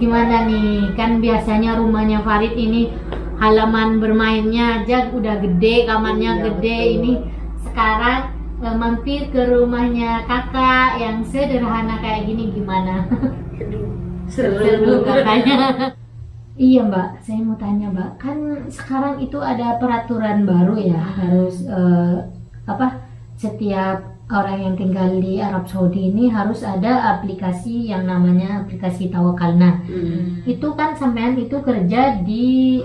Gimana nih, kan biasanya rumahnya Farid ini halaman bermainnya aja udah gede, kamarnya Iya, gede. betul. Ini sekarang mampir ke rumahnya kakak yang sederhana kayak gini gimana? Seru kakaknya. Iya Mbak, saya mau tanya Mbak, kan sekarang itu ada peraturan baru ya, harus setiap orang yang tinggal di Arab Saudi ini harus ada aplikasi yang namanya aplikasi Tawakalna. Itu kan sampean itu kerja di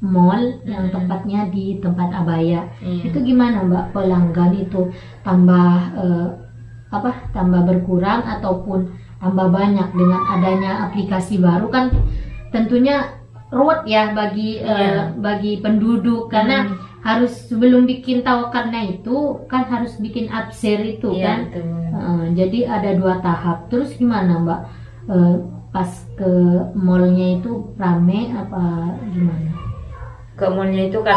mall yang tempatnya di tempat abaya. Itu gimana Mbak, pelanggan itu tambah tambah berkurang ataupun tambah banyak dengan adanya aplikasi baru? Kan tentunya ruwet ya bagi penduduk, karena harus sebelum bikin tawakalna itu kan harus bikin abser itu kan. Jadi ada 2 tahap. Terus gimana Mbak, pas ke mallnya itu rame apa gimana? Ke mallnya itu kan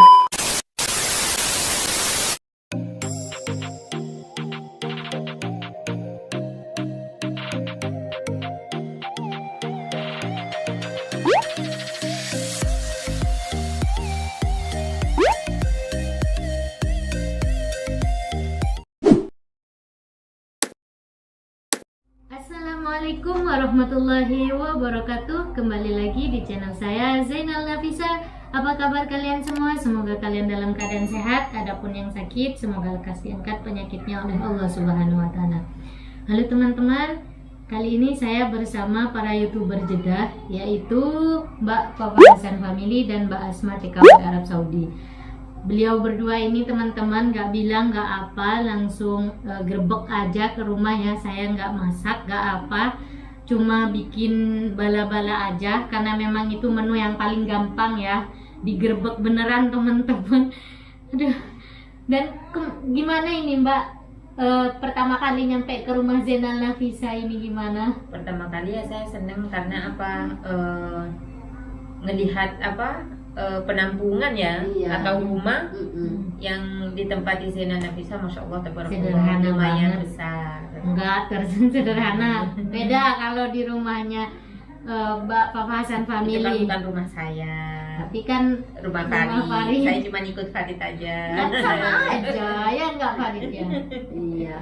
Assalamualaikum warahmatullahi wabarakatuh. Kembali lagi di channel saya Zainal Nafisa. Apa kabar kalian semua? Semoga kalian dalam keadaan sehat. Adapun yang sakit, semoga lekas diangkat penyakitnya oleh Allah Subhanahu wa Ta'ala. Halo teman-teman, kali ini saya bersama para YouTuber Jeddah, yaitu Mbak Fafa Hasan Family dan Mbak Asma TKW Arab Saudi. Beliau berdua ini teman-teman gak bilang gak apa, langsung grebek aja ke rumah ya. Saya gak masak, gak apa, cuma bikin bala-bala aja, karena memang itu menu yang paling gampang ya, digerebek beneran teman-teman. Aduh. Dan gimana ini Mbak, pertama kali nyampe ke rumah Zainal Nafisa ini gimana? pertama kali ya saya seneng karena ngelihat penampungan ya, atau rumah yang ditempati Zainal Nafisa, masya Allah, Sederhana lumayan banget. besar. Enggak sederhana, beda kalau di rumahnya Mbak Fafa Hasan Itu kan Family. bukan rumah saya, Tapi kan rumah Farid. Farid. Saya cuma ikut Farid aja. Kan sama aja ya, enggak Farid ya. Iya,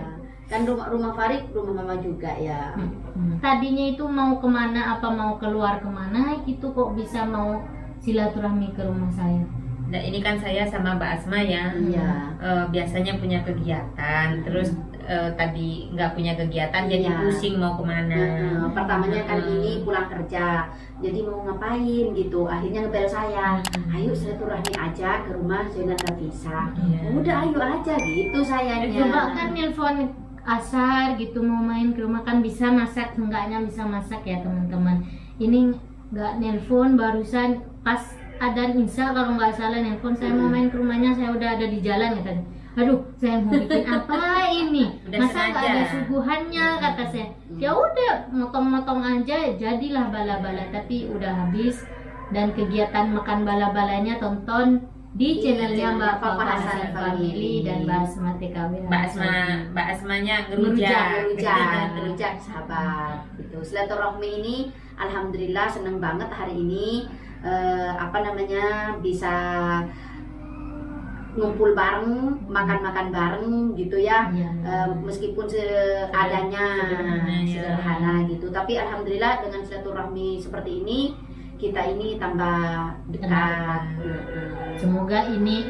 kan rumah Farid rumah mama juga ya. Tadinya itu mau kemana, apa mau keluar kemana gitu, kok bisa mau silaturahmi ke rumah saya? Nah, ini kan saya sama Mbak Asma ya. Iya. Biasanya punya kegiatan, terus tadi nggak punya kegiatan, jadi Iya. pusing mau kemana. Pertamanya kan ini pulang kerja, jadi mau ngapain gitu. Akhirnya ngebel saya, ayo silaturahmi aja ke rumah Zainal Nafisa. Iya. Udah ayo aja gitu sayanya. Coba kan nelpon asar gitu, mau main ke rumah, kan bisa masak, enggaknya bisa masak ya teman-teman. Ini nggak nelpon, barusan pas ada Nisa kalau nggak salah nelpon, saya mau main ke rumahnya, saya udah ada di jalan ya tadi. Aduh, saya mau bikin apa ini? Udah Masa nggak sengaja. ada suguhannya, kata saya. Ya udah, motong-motong aja, jadilah bala-bala. Tapi udah habis, dan kegiatan makan bala-balanya tonton di channelnya Mbak Fafa Hasan Family dan Mbak Asma TKW. Mbak Asmanya Ngerujak. Ngerujak sahabat gitu. Silaturahmi ini alhamdulillah seneng banget hari ini, bisa ngumpul bareng, makan-makan bareng gitu ya. Meskipun seadanya sederhana gitu, tapi alhamdulillah dengan silaturahmi seperti ini kita ini tambah dekat. Semoga ini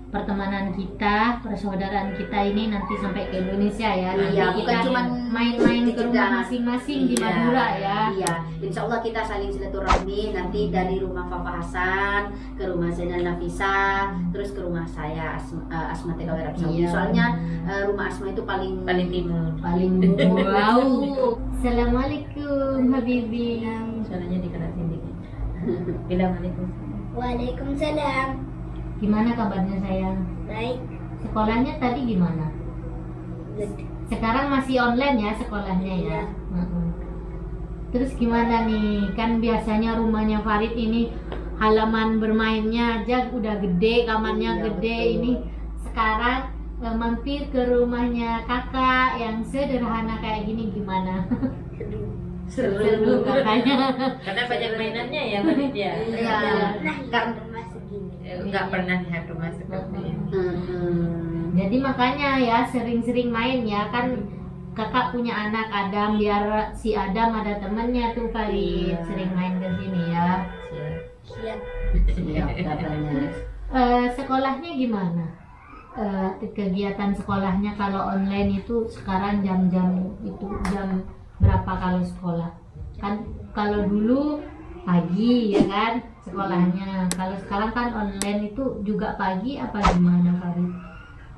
pertemanan kita, persaudaraan kita ini nanti sampai ke Indonesia ya. Nanti Iya, kita bukan cuman main-main di ke rumah Jeddah. masing-masing di Iya, Madura ya. Iya, insya Allah kita saling silaturahmi nanti dari rumah Fafa Hasan ke rumah Zainal Nafisa, terus ke rumah saya Asma TKW Arab Saudi. Iya. Soalnya rumah Asma itu paling timur. Paling wow. Assalamualaikum Habibi. Suaranya dikerasin dikit. Bilang Waalaikumsalam. Waalaikumsalam. Gimana kabarnya sayang? Baik. Sekolahnya tadi gimana? Sekarang masih online ya sekolahnya ya. Terus gimana nih? Kan biasanya rumahnya Farid ini halaman bermainnya aja udah gede, kamarnya Iya, gede. betul. Ini sekarang mampir ke rumahnya kakak yang sederhana kayak gini gimana? Seru katanya. Karena banyak mainannya ya Farid ya. Iya. Kan rumah segini. Nggak pernah lihat rumah seperti ini. Jadi makanya ya sering-sering main ya kan. Kakak punya anak Adam, biar si Adam ada temennya tuh Farid. Iya. Sering main ke sini ya. Siap. Siap katanya. Sekolahnya gimana? Kegiatan sekolahnya kalau online itu sekarang jam-jam itu jam berapa kalau sekolah? Kan kalau dulu pagi ya kan sekolahnya. Kalau sekarang kan online itu juga pagi apa gimana Farid?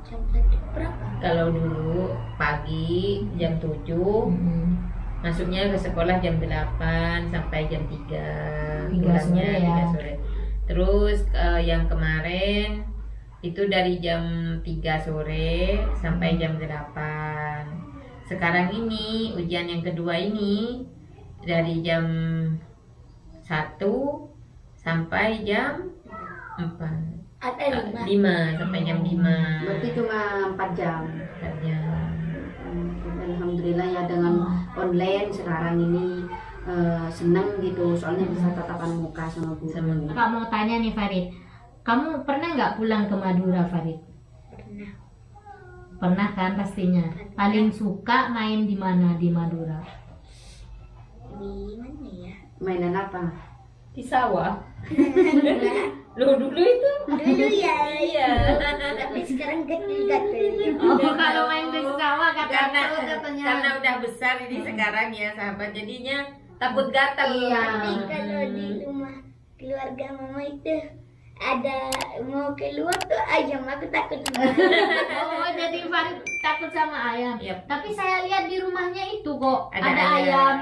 Jam 1 berapa? Kalau dulu pagi jam 7, masuknya ke sekolah jam 8 sampai jam 3 3 sore ya. 3 sore. Terus yang kemarin itu dari jam 3 sore sampai jam 8. Sekarang ini ujian yang kedua ini dari jam 1 sampai jam 4. Ada 5. 5 sampai jam 5. Berarti cuma 4 jam. Katanya. Alhamdulillah ya dengan online sekarang ini senang gitu soalnya bisa tatapan muka sama guru. Kakak mau tanya nih Farid, kamu pernah nggak pulang ke Madura Farid? Pernah. Pernah kan pastinya. Paling suka main di mana di Madura? Di mana ya? Mainan apa? Di sawah. Lo dulu itu. Dulu ya. Iya. Tapi sekarang gatel-gatel. Oh, kalau main di sawah Karena katanya. karena udah besar ini sekarang ya sahabat, jadinya takut gatal. Iya. Tapi kalau di rumah keluarga mama itu ada mau keluar tuh ayam, aku takut. Oh, jadi Farid takut sama ayam. Yap. Tapi saya lihat di rumahnya itu kok ada, Ada ayam.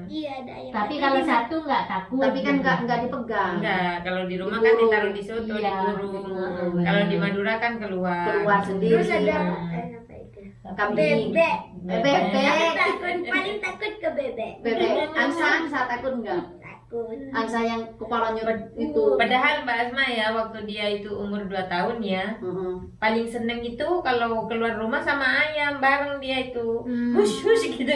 Iya ada ayam. Tapi kalau satu nggak takut. Tapi kan gitu. nggak dipegang. Enggak, kalau di rumah kan ditaruh di soto, Iya. dikurung. Kalau di Madura kan keluar. Keluar sendiri. Terus ada apa itu? Kambing. Bebek. Bebek. Aku takut, paling takut ke bebek. Bebek. Angsa takut nggak? Takut. Angsa yang kepalanya itu. Padahal Mbak Asma ya waktu dia itu umur 2 tahun ya, paling seneng itu kalau keluar rumah sama ayam bareng dia itu. Hush hush gitu.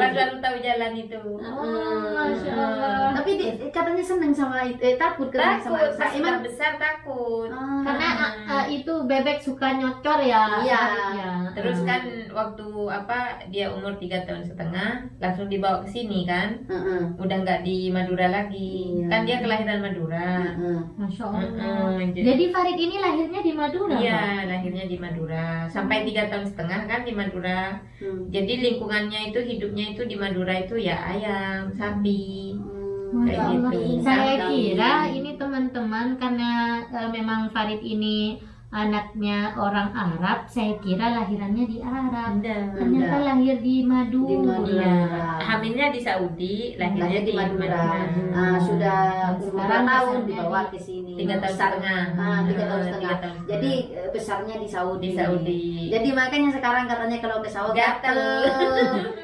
Pas lalu tahu jalan itu. Oh, Masya Allah. Tapi katanya seneng sama itu, takut kan sama Takut, angsa. pas Emang udah besar takut. Karena itu bebek suka nyocor ya. Iya. Farid, ya. Terus kan waktu dia umur 3 tahun setengah langsung dibawa ke sini kan. Udah nggak di Madura lagi. Iya. Kan dia kelahiran Madura. Masya Allah. Jadi Jadi Farid ini lahirnya di Madura. Pak? iya, lahirnya di Madura. Sampai 3 tahun setengah kan di Madura. Jadi lingkungannya itu, hidupnya itu di Madura itu ya ayam, sapi. Masya Kayak Allah. gitu. Saya Kambing. kira ini teman-teman karena memang Farid ini anaknya orang Arab, saya kira lahirannya di Arab. Ternyata lahir di Madura. Di Iya. Madura. Hamilnya di Saudi, lahirnya Lahir di Madura. Sudah umur Sekarang 2 tahun besarnya dibawa ke sini. 3 tahun Besar. setengah. 3 tahun setengah. 3 tahun Jadi besarnya di Saudi. Di Saudi. Jadi makanya sekarang katanya kalau ke Saudi Gatel.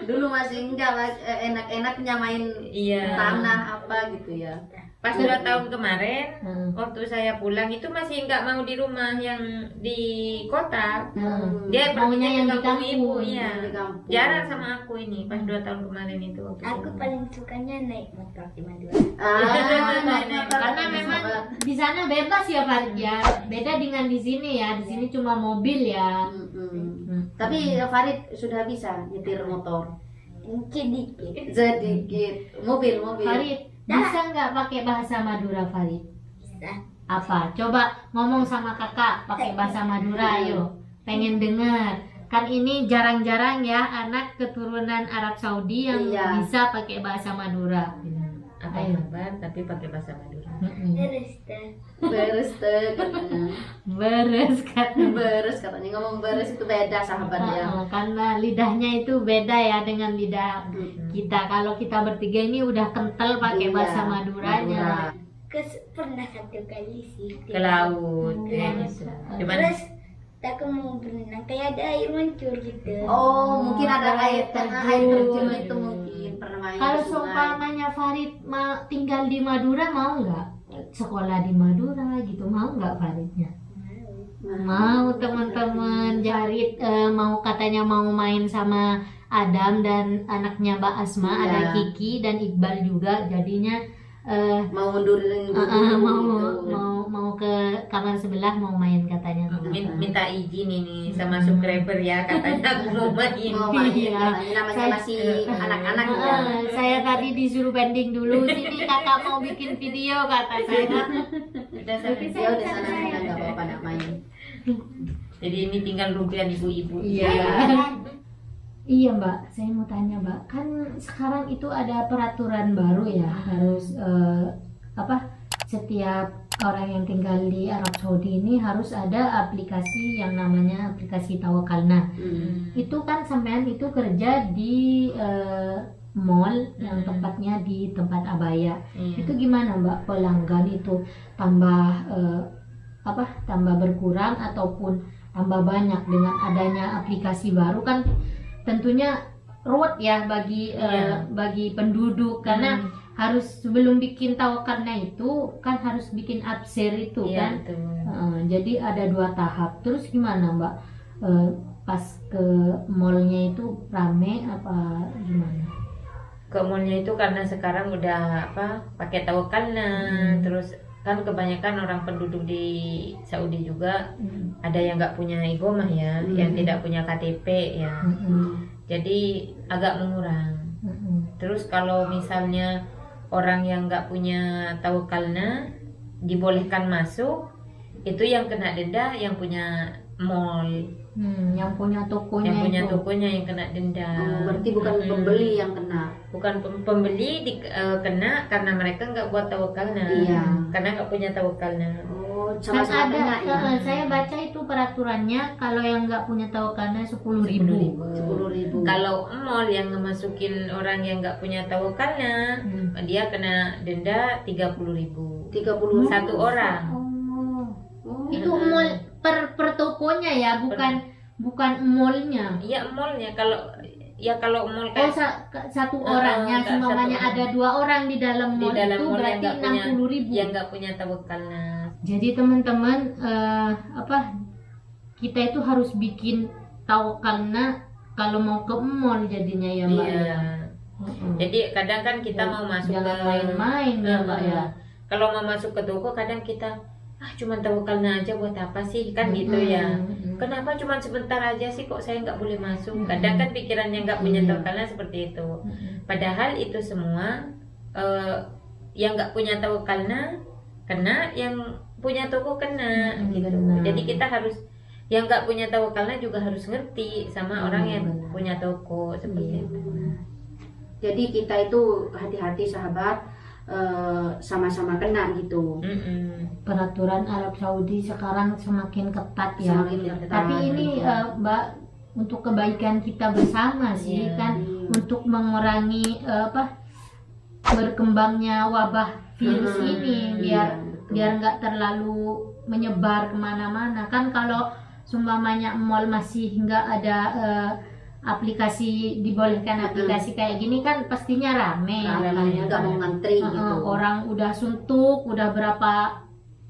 Dulu masih enggak lah, enak-enaknya main Iya. tanah apa gitu ya. Pas 2 tahun kemarin, Hmm. waktu saya pulang itu masih nggak mau di rumah yang di kota. Hmm. Dia Maunya yang di kampung ibu, kampung. iya. Di kampung. Jarang sama aku ini pas 2 tahun kemarin itu waktu Aku pulang. paling sukanya naik motor di Madura. Karena memang di sana bebas ya Farid ya. Beda dengan di sini ya. Di sini cuma mobil ya. Tapi Farid sudah bisa nyetir motor. Sedikit. Sedikit. Mobil. Farid bisa nggak pakai bahasa Madura Farid? Bisa. Apa? Coba ngomong sama kakak pakai bahasa Madura ayo. Pengen dengar. Kan ini jarang-jarang ya anak keturunan Arab Saudi yang Iya. bisa pakai bahasa Madura. Apa Ayo. kabar tapi pakai bahasa Madura. Terus deh. Beres deh katanya. Beres kan. Beres katanya, ngomong beres itu beda sahabat ya. Karena lidahnya itu beda ya dengan lidah kita. Kalau kita bertiga ini udah kental pakai Iya, bahasa Maduranya. Pernah 1 kali sih. Ke laut kayak Iya. gitu. Cuman Terus aku mau berenang kayak ada air mancur gitu. Oh, mungkin ada air terjun terjun. itu mungkin pernah main Kalau ke sungai. seumpamanya Farid tinggal di Madura mau nggak sekolah di Madura gitu, mau nggak Faridnya? Mau teman-teman Jarit mau katanya mau main sama Adam dan anaknya Mbak Asma, Iya. ada Kiki dan Iqbal juga, jadinya Mau mundurin dulu gitu. mau ke kamar sebelah mau main katanya. Minta izin ini sama subscriber ya, katanya aku mau main. Mau main, Iya. katanya namanya Saya- masih anak-anak ya. Saya tadi disuruh pending dulu, sini kakak mau bikin video kata saya. Udah sana. Ya udah sana nggak apa-apa nak main. Jadi ini tinggal rupiah ibu-ibu. Iya Mbak, saya mau tanya Mbak, kan sekarang itu ada peraturan baru ya, harus setiap orang yang tinggal di Arab Saudi ini harus ada aplikasi yang namanya aplikasi Tawakalna. Itu kan sampean itu kerja di mall yang tempatnya di tempat abaya. Itu gimana Mbak, pelanggan itu tambah tambah berkurang ataupun tambah banyak dengan adanya aplikasi baru? Kan tentunya ruwet ya bagi bagi penduduk, karena harus sebelum bikin tawakalna itu kan harus bikin abser itu kan. Jadi ada 2 tahap. Terus gimana Mbak, pas ke mallnya itu rame apa gimana? Ke mallnya itu karena sekarang udah pakai tawakalna, terus kan kebanyakan orang penduduk di Saudi juga ada yang nggak punya iqomah ya, yang tidak punya KTP ya. Jadi agak mengurang. Terus kalau misalnya orang yang nggak punya tawakalna dibolehkan masuk, itu yang kena denda yang punya mall, yang punya tokonya yang punya itu. tokonya yang kena denda. Berarti bukan pembeli yang kena. Bukan pembeli kena karena mereka nggak buat tawakalna. Iya. Karena nggak punya tawakalna. Oh, Kan sama-sama ada, kena ya. saya baca itu peraturannya kalau yang nggak punya tawakalna 10.000. 10.000. Kalau mall yang ngemasukin orang yang nggak punya tawakalna, dia kena denda 30.000. 30 Satu orang. Itu mall per tokonya ya, bukan mallnya. Iya mallnya. Kalau mall Oh, kan satu orangnya, semuanya satu ada 2 orang di dalam di mall dalam itu mall yang berarti nggak punya 60.000. yang nggak punya tawakalna. Jadi teman-teman kita itu harus bikin tawakalna kalau mau ke mall jadinya ya Mbak. Iya. Jadi kadang kan kita mau masuk Jangan ke main-main ya Mbak ya. Kalau mau masuk ke toko kadang kita cuma tawakalna aja buat apa sih kan gitu ya. Kenapa cuma sebentar aja sih kok saya nggak boleh masuk? Kadang kan pikirannya nggak punya tawakalna seperti itu. Padahal itu semua yang nggak punya tawakalna kena, yang punya toko kena gitu. Benar. Jadi kita harus, yang nggak punya tawakalna juga harus ngerti sama orang yang punya toko seperti itu. Jadi kita itu hati-hati sahabat, sama-sama kena gitu. Peraturan Arab Saudi sekarang semakin ketat ya. Semakin ketat. Tapi ini Mbak, untuk kebaikan kita bersama sih kan, untuk mengurangi berkembangnya wabah virus ini, biar nggak terlalu menyebar kemana-mana kan. Kalau seumpamanya mall masih nggak ada aplikasi, dibolehkan aplikasi kayak gini kan pastinya rame. Nggak mau ngantri gitu. Orang udah suntuk, udah berapa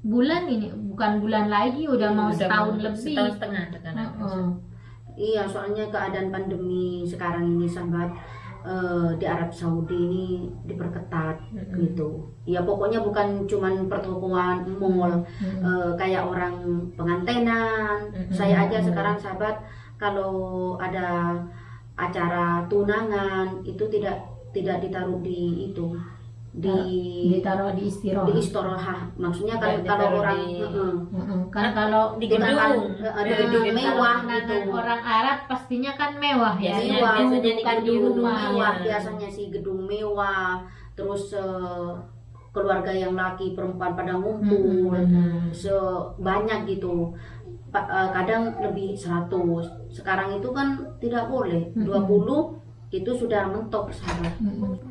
bulan ini, bukan bulan lagi, udah mau setahun lebih. Setahun setengah sekarang. Iya, soalnya keadaan pandemi sekarang ini sahabat, di Arab Saudi ini diperketat gitu. Ya pokoknya bukan cuman pertokoan, mall, kayak orang pengantenan. Saya aja sekarang sahabat, kalau ada acara tunangan itu tidak ditaruh di itu, ditaruh di istirahat. di istirahat. Maksudnya kan Tidak kalau ditaruh orang Kan kalau di kita gedung. kan ada gedung mewah tunangan gitu. orang Arab pastinya kan mewah ya. Biasanya- Mewah, biasanya di bukan di gedung rumah. mewah, ya. biasanya sih gedung mewah, terus keluarga yang laki perempuan pada ngumpul sebanyak gitu. Kadang lebih 100. Sekarang itu kan tidak boleh, 20 itu sudah mentok sahabat.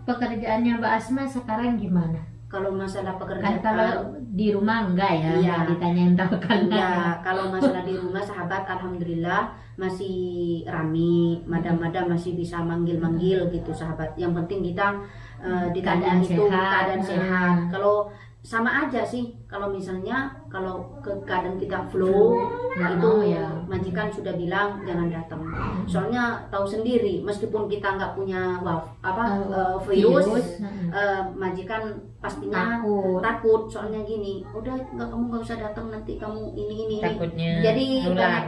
Pekerjaannya Mbak Asma sekarang gimana? Kalau masalah Kan pekerjaan, kalau di rumah enggak ya, Iya. nggak ditanyain tawakalna. ya kalau masalah di rumah sahabat, alhamdulillah masih rame, madam-madam masih bisa manggil-manggil gitu sahabat. Yang penting kita ditanya Keadaan itu sehat. keadaan sehat. Kalau sama aja sih. Kalau misalnya kalau ke keadaan kita flow Nggak itu mau ya. majikan sudah bilang jangan datang. Soalnya tahu sendiri meskipun kita nggak punya virus, majikan pastinya takut. Soalnya gini, udah kamu nggak usah datang, nanti kamu ini. Takutnya Jadi nular.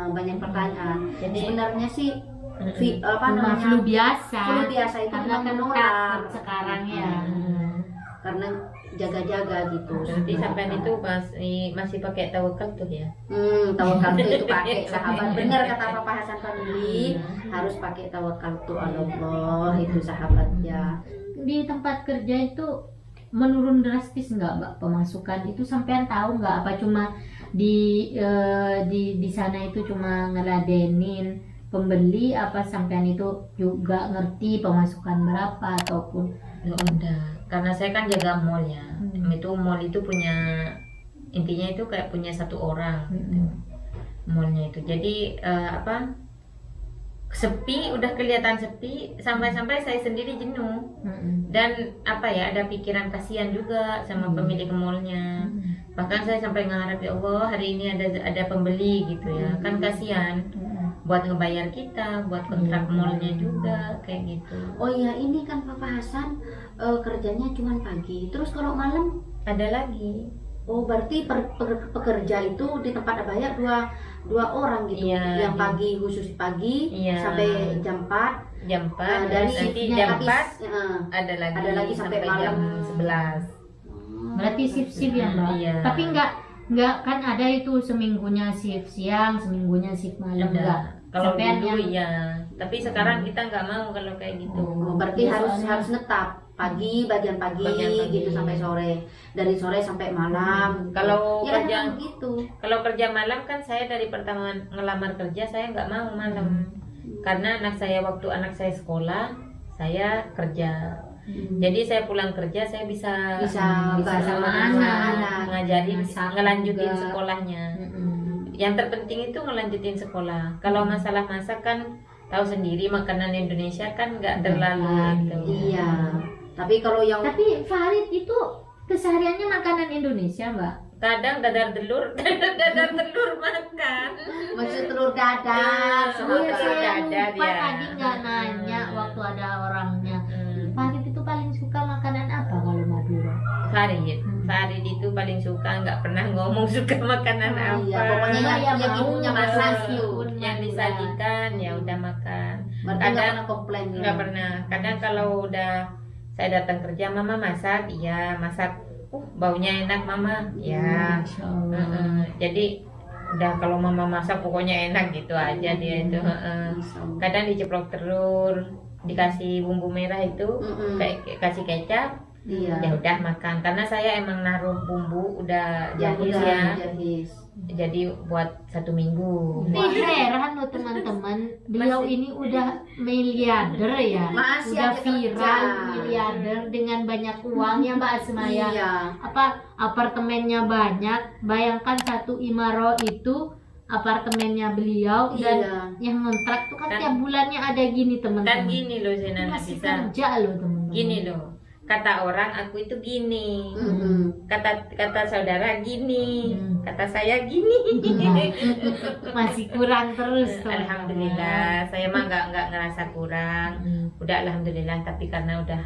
banyak pertanyaan. Jadi Sebenarnya sih flu biasa. flu biasa itu Karena kan menular takut sekarang ya. karena jaga-jaga gitu. Berarti sampai itu masih pakai tawakal tuh ya. Tawakal tuh itu pakai sahabat. Benar kata Papa Hasan Family, harus pakai tawakal tuh Allah itu sahabat ya. Di tempat kerja itu menurun drastis nggak Mbak pemasukan itu, sampean tahu nggak, apa cuma di sana itu cuma ngeladenin pembeli, apa sampean itu juga ngerti pemasukan berapa ataupun Nggak ada, karena saya kan jaga mall ya. Itu mall itu punya, intinya itu kayak punya satu orang gitu. Mallnya itu jadi sepi, udah kelihatan sepi, sampai-sampai saya sendiri jenuh. Dan ada pikiran kasihan juga sama pemilik mallnya. Bahkan saya sampai ngarep, ya Allah hari ini ada pembeli gitu ya, kan kasihan buat ngebayar kita, buat kontrak mallnya juga kayak gitu. Oh iya, ini kan Papa Hasan kerjanya cuma pagi, terus kalau malam Ada lagi. Oh, berarti pekerja itu di tempat abaya dua orang gitu. Iya, Yang pagi khusus pagi Iya. sampai jam 4. Jam 4 dari nanti shiftnya jam habis, 4 ada ada lagi sampai jam malam 11. berarti shift ya Mbak. Iya. Tapi nggak kan ada itu seminggunya shift siang, seminggunya shift malam Ada. enggak. Kalau Sampean dulu yang- iya, tapi sekarang kita nggak mau kalau kayak gitu. Oh, berarti Iya, harus soalnya- netap bagian pagi Bagian pagi. gitu sampai sore. Dari sore sampai malam. Kalau ya, kerja- memang gitu. Kalau kerja malam kan saya dari pertama ngelamar kerja saya nggak mau malam, karena anak saya sekolah, saya kerja. Jadi saya pulang kerja saya bisa Bisa bareng sama sama anak, anak. ngajarin, Masak ngelanjutin juga. sekolahnya. Mm-mm. Yang terpenting itu ngelanjutin sekolah. Kalau masalah masak kan tahu sendiri, makanan Indonesia kan nggak terlalu gitu. Iya. Tapi kalau yang Tapi Farid itu kesehariannya makanan Indonesia Mbak. Kadang dadar telur, dadar telur makan. maksud telur dadar sama Iya, telur saya dadar, lupa ya. tadi nggak nanya waktu ada orangnya. Hmm. Farid itu paling suka makanan apa kalau Madura? Farid itu paling suka, nggak pernah ngomong suka makanan apa. Iya, pokoknya yang ibunya masak itu Yang disajikan ya udah makan. berarti nggak Kadang pernah komplain ya. nggak pernah. Kadang kalau udah saya datang kerja, mama masak, iya masak. Baunya enak mama, ya. Masya Allah. Jadi udah kalau mama masak pokoknya enak gitu aja dia itu. Kadang diceplok telur, dikasih bumbu merah itu, kayak kasih kecap. Iya. Ya udah makan, karena saya emang naruh bumbu udah Ya, jahis udah, ya, jahis. jadi buat 1 minggu. Tapi heran loh teman-teman, beliau ini udah miliarder ya, Masih udah aja viral kerja. miliarder dengan banyak uang ya Mbak Asma ya. Iya. Apa apartemennya banyak, bayangkan satu Imaro itu apartemennya beliau dan Iya. yang ngontrak tuh kan Kan- tiap bulannya ada gini Dan teman-teman. gini loh Zena Masih bisa, kerja loh teman-teman. gini loh, kata orang aku itu gini, Mm-mm. kata saudara gini, Hmm. kata saya gini. Masih kurang terus. teman-teman. Alhamdulillah, saya mah nggak ngerasa kurang. Hmm. Udah alhamdulillah, tapi karena udah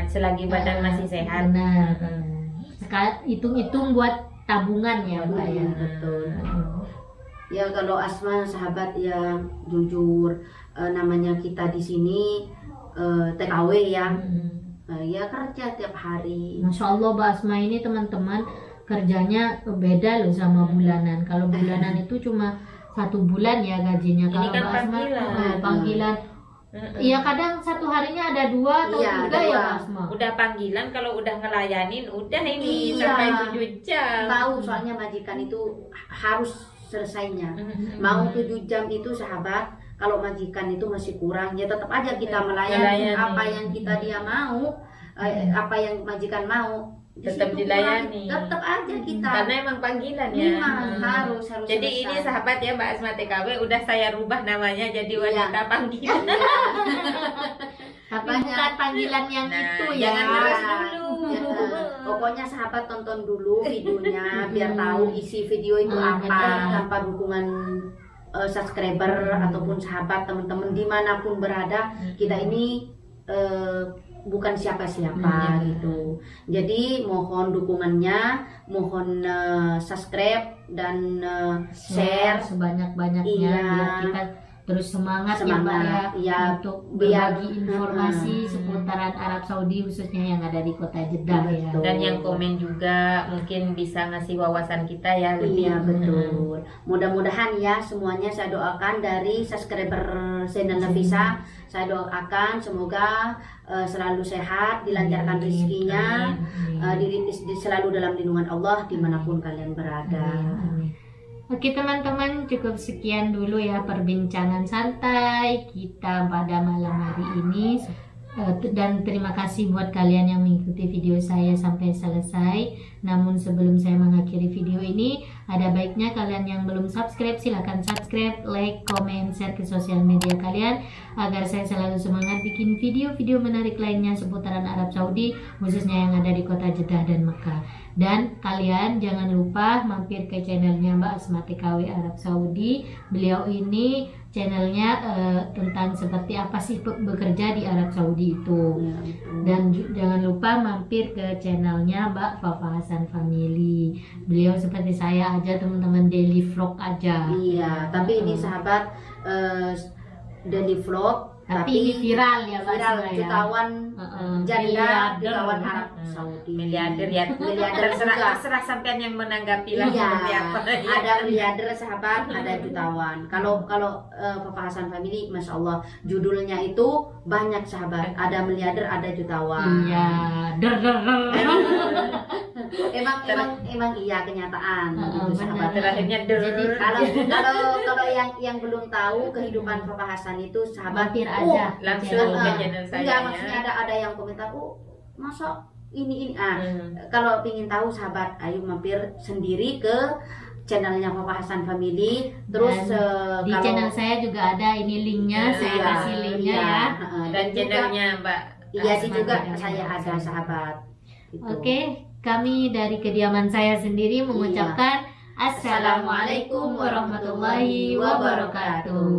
selagi badan masih sehat. Benar. Sekarang hitung-hitung buat tabungan ya Mbak ya. Betul. Ya kalau Asma sahabat ya jujur, namanya kita di sini TKW ya. Ya kerja tiap hari. Masya Allah Mbak Asma ini teman-teman kerjanya beda loh sama bulanan. Kalau bulanan itu cuma 1 bulan ya gajinya. Ini Kalau kan Mbak Asma panggilan. panggilan. Iya kadang 1 harinya ada 2 atau Iya, 3 ada ya 2. Mbak Asma. Udah panggilan, kalau udah ngelayanin udah ini Iya. sampai 7 jam. Tahu soalnya majikan itu harus selesainya. Mau 7 jam itu sahabat, kalau majikan itu masih kurang ya tetap aja kita melayani Melayani. apa yang dia mau, apa yang majikan mau. Di Tetap situ dilayani. kurang, tetap aja kita. Karena emang panggilan ya. Memang harus Jadi ini selesai. sahabat ya Mbak Asma TKW, udah saya rubah namanya jadi wanita panggilan. Tapi bukan panggilan yang Nah, itu ya. jangan terus dulu. Pokoknya sahabat tonton dulu videonya biar tahu isi video itu apa. Tanpa dukungan subscriber ataupun sahabat teman-teman dimanapun berada, kita ini bukan siapa-siapa gitu. Jadi mohon dukungannya, mohon subscribe dan share sebanyak-banyaknya biar kita terus semangat ya Mbak ya untuk berbagi informasi seputaran Arab Saudi khususnya yang ada di kota Jeddah ya. Dan yang komen juga mungkin bisa ngasih wawasan kita ya lebih. Iya betul. Mudah-mudahan ya semuanya saya doakan dari subscriber Zainal Nafisa, saya doakan semoga selalu sehat, dilancarkan rezekinya, selalu dalam lindungan Allah dimanapun kalian berada. Oke teman-teman, cukup sekian dulu ya perbincangan santai kita pada malam hari ini. Dan terima kasih buat kalian yang mengikuti video saya sampai selesai. Namun sebelum saya mengakhiri video ini, ada baiknya kalian yang belum subscribe silahkan subscribe, like, comment, share ke sosial media kalian agar saya selalu semangat bikin video-video menarik lainnya seputaran Arab Saudi, khususnya yang ada di kota Jeddah dan Mekah. Dan kalian jangan lupa mampir ke channelnya Mbak Asma TKW Arab Saudi. Beliau ini channelnya tentang seperti apa sih bekerja di Arab Saudi itu. Dan jangan lupa mampir ke channelnya Mbak Fafa Hasan Family. Beliau seperti saya aja teman-teman, daily vlog aja. Iya, tapi ini sahabat daily vlog. Tapi ini viral ya Mbak viral, Asma ya. jutawan janda, jutawan Arab Saudi. Miliarder ya. Miliarder terserah sampean yang menanggapi lah seperti apa. Ada miliarder sahabat, ada jutawan. Kalau Fafa Hasan Family, masya Allah, judulnya itu banyak sahabat. Ada miliarder, ada jutawan. Iya, emang iya kenyataan. Gitu, sahabat. Terakhirnya Jadi Kalau yang belum tahu kehidupan Fafa Hasan itu sahabat aja langsung ke channel saya. Enggak, maksudnya ada yang komentar, masa ini. Kalau ingin tahu sahabat, ayo mampir sendiri ke channelnya Fafa Hasan Family. Terus di channel saya juga ada ini linknya, saya kasih linknya ya. Dan channelnya Mbak. Iya sih juga saya ada sahabat. Gitu. Oke, kami dari kediaman saya sendiri mengucapkan Assalamualaikum warahmatullahi wabarakatuh.